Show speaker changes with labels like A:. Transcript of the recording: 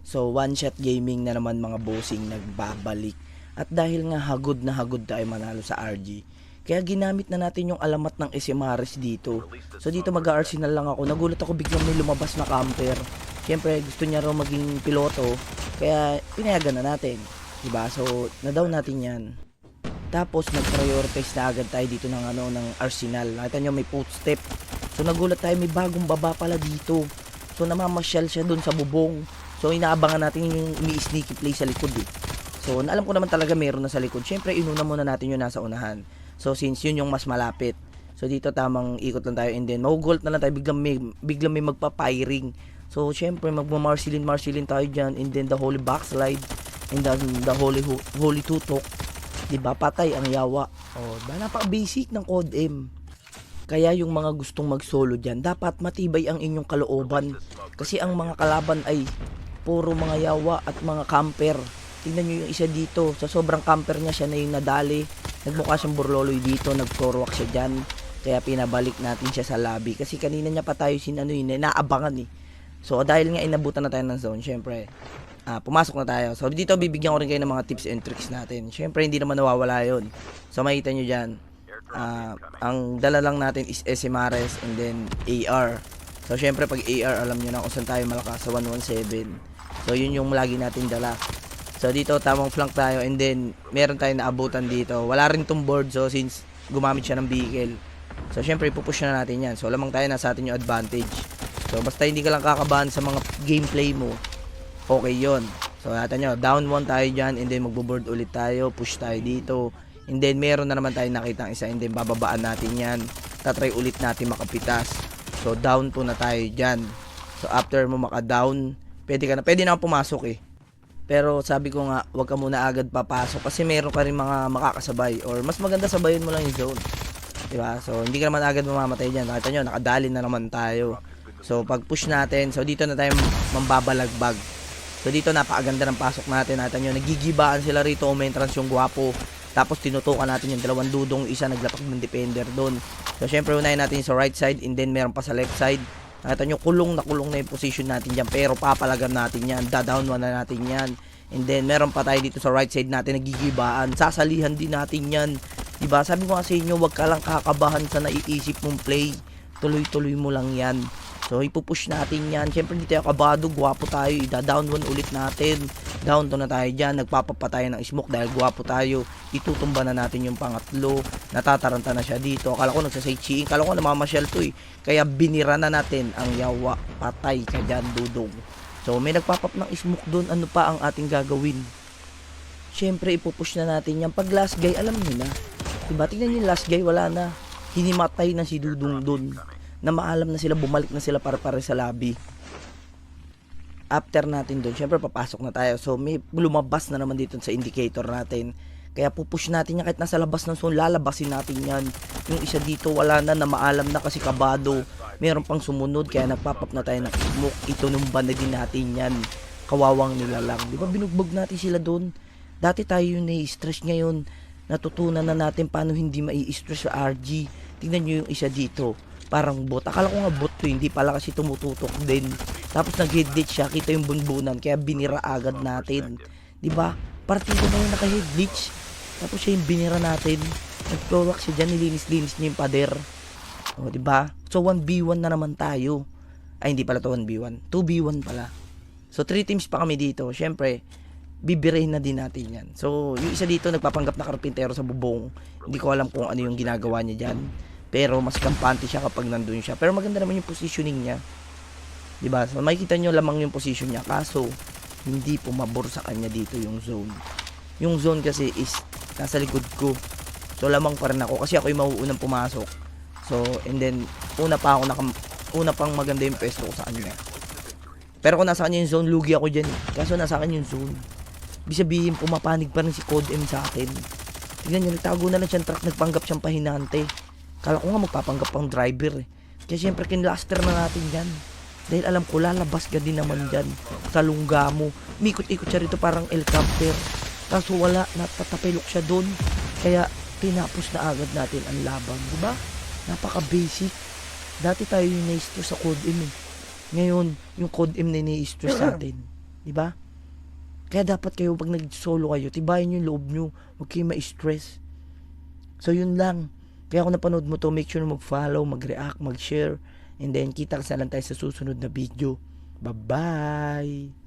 A: So one shot gaming na naman mga bossing nagbabalik. At dahil nga hagod na hagod tayo manalo sa RG, kaya ginamit na natin yung alamat ng SMRS dito. So dito mag-Arsenal lang ako. Nagulat ako biglang may lumabas na camper. Siyempre gusto niya raw maging piloto, kaya pinayagan na natin. Diba? So na-down natin yan. Tapos nag-prioritize na agad tayo dito ng Arsenal. Nakita nyo may footstep. So nagulat tayo may bagong baba pala dito. So namamasyal siya dun sa bubong. So inaabangan natin yung sneaky play sa likod eh. So alam ko naman talaga meron na sa likod. Syempre inuna muna natin yung nasa unahan. So since yun yung mas malapit. So dito tamang ikot lang tayo and then mahugolt na lang tayo biglang may magpa-firing. So syempre magma-Marceline tayo dyan and then the holy backslide and then the holy tutok. Diba patay ang yawa. Oh, napaka-basic ng Code M. Kaya yung mga gustong mag-solo dyan, dapat matibay ang inyong kalooban. Kasi ang mga kalaban ay puro mga yawa at mga camper. Tingnan nyo yung isa dito. Sa sobrang camper niya, siya na yung nadali. Nagmukha siyang burloloy dito. Nag-torwalk siya dyan. Kaya pinabalik natin siya sa lobby. Kasi kanina niya pa tayo naabangan eh. So dahil nga inabutan na tayo ng zone, syempre, pumasok na tayo. So dito bibigyan ko rin kayo ng mga tips and tricks natin. Syempre hindi naman nawawala yun. So makita nyo dyan. Ang dala lang natin is SMRS and then AR. So syempre pag AR alam nyo na kung saan tayo malakas sa 117. So yun yung lagi natin dala. So dito tamang flank tayo and then meron tayong naabutan dito. Wala rin tong board so since gumamit siya ng vehicle. So syempre ipupush na natin yan. So lamang tayo nasa atin yung advantage. So basta hindi ka lang kakabahan sa mga gameplay mo, okay yon. So natin nyo, down 1 tayo dyan and then magbo-board ulit tayo, push tayo dito. And then meron na naman tayo nakitang isa and then bababaan natin yan. Tatry ulit natin makapitas. So down 2 na tayo dyan. So after mo maka-down, pwede na pumasok eh. Pero sabi ko nga, wag ka muna agad papasok kasi meron ka rin mga makakasabay or mas maganda sabayin mo lang yung zone. Diba? So hindi ka naman agad mamamatay dyan. Nakita nyo, nakadali na naman tayo. So pag push natin, so dito na tayo mambabalagbag. So dito napakaganda ng pasok natin. Nakita nyo, nagigibaan sila rito, umentrance yung gwapo. Tapos tinutukan natin yung dalawang dudong, isa naglapak ng defender doon. So syempre unahin natin sa right side and then meron pa sa left side. Nakita nyo, kulong na yung position natin dyan. Pero papalagan natin yan. Da-down one na natin yan. And then meron pa tayo dito sa right side natin nagigibaan. Sasalihan din natin yan. Diba? Sabi ko nga sa inyo, wag ka lang kakabahan sa naiisip mong play. Tuloy-tuloy mo lang yan. So ipupush natin yan. Siyempre hindi tayo kabado. Gwapo tayo. Ida-down one ulit natin. Down to na tayo dyan. Nagpapapatay ng smoke dahil gwapo tayo. Itutumba na natin yung pangatlo. Natataranta na siya dito. Akala ko nagsasaychiing. Akala ko namamasyal to eh. Kaya binira na natin ang yawa. Patay ka dyan, dudong. So may nagpapap ng smoke doon. Ano pa ang ating gagawin? Siyempre ipupush na natin yan. Pag last guy, alam nyo na. Diba? Tingnan nyo last guy, wala na. Hinimatay na si dudong doon. Na maalam na sila, bumalik na sila para sa lobby. After natin doon, syempre papasok na tayo. So may lumabas na naman dito sa indicator natin. Kaya pupush natin yan kahit nasa labas ng zone, lalabasin natin yan. Yung isa dito wala na, na maalam na kasi kabado. Meron pang sumunod kaya nagpapap na tayo ng smoke. Itunumba na din natin yan. Kawawang nila lang. Di ba binugbog natin sila doon? Dati tayo yung nai-stress, ngayon natutunan na natin paano hindi mai-stress sa RG. Tingnan nyo yung isa dito. Parang bot. Akala ko nga bot to, hindi pala kasi tumututok din. Tapos nag-headlit siya, kita yung bunbunan, kaya binira agad natin. 'Di ba? Partido na yung naka-headlit. Tapos siya yung binira natin. Nag-flowlock siya diyan, nilinis-linis niya yung pader. O, 'di ba? So 1v1 na naman tayo. Ay hindi pala to 1v1. 2v1 pala. So 3 teams pa kami dito. Syempre, bibirahin na din natin 'yan. So yung isa dito nagpapanggap na karpintero sa bubong. Hindi ko alam kung ano yung ginagawa niya diyan. Pero mas kampante siya kapag nandun siya. Pero maganda naman yung positioning niya. Diba? So makikita nyo lamang yung position niya. Kaso, hindi pumabor sa kanya dito yung zone. Yung zone kasi is nasa likod ko. So lamang pa rin ako. Kasi ako yung mauunang pumasok. So, and then, una pang maganda yung pesto ko sa kanya. Pero kung nasa kanya yung zone, lugi ako dyan. Kaso nasa kanya yung zone. Ibig sabihin, pumapanig pa rin si Code M sa akin. Tignan nyo, nagtago na lang siyang truck. Nagpanggap siyang pahinante. Kala ko nga magpapanggap pang driver eh. Kaya syempre kinlaster na natin yan. Dahil alam ko lalabas ka din naman dyan sa lungga mo. Mikot-ikot siya rito parang helicopter. Kaso wala, natatapilok siya doon. Kaya tinapos na agad natin ang laban. Diba? Napaka-basic. Dati tayo yung na-stress sa Code M eh. Ngayon, yung Code M na na-stress natin. 'di ba? Kaya dapat kayo pag nag-solo kayo, tibayin yung loob nyo. Huwag kayo ma-stress. So yun lang. Kaya kung napanood mo to, make sure na mag-follow, mag-react, mag-share. And then kita ka na lang tayo sa susunod na video. Bye-bye!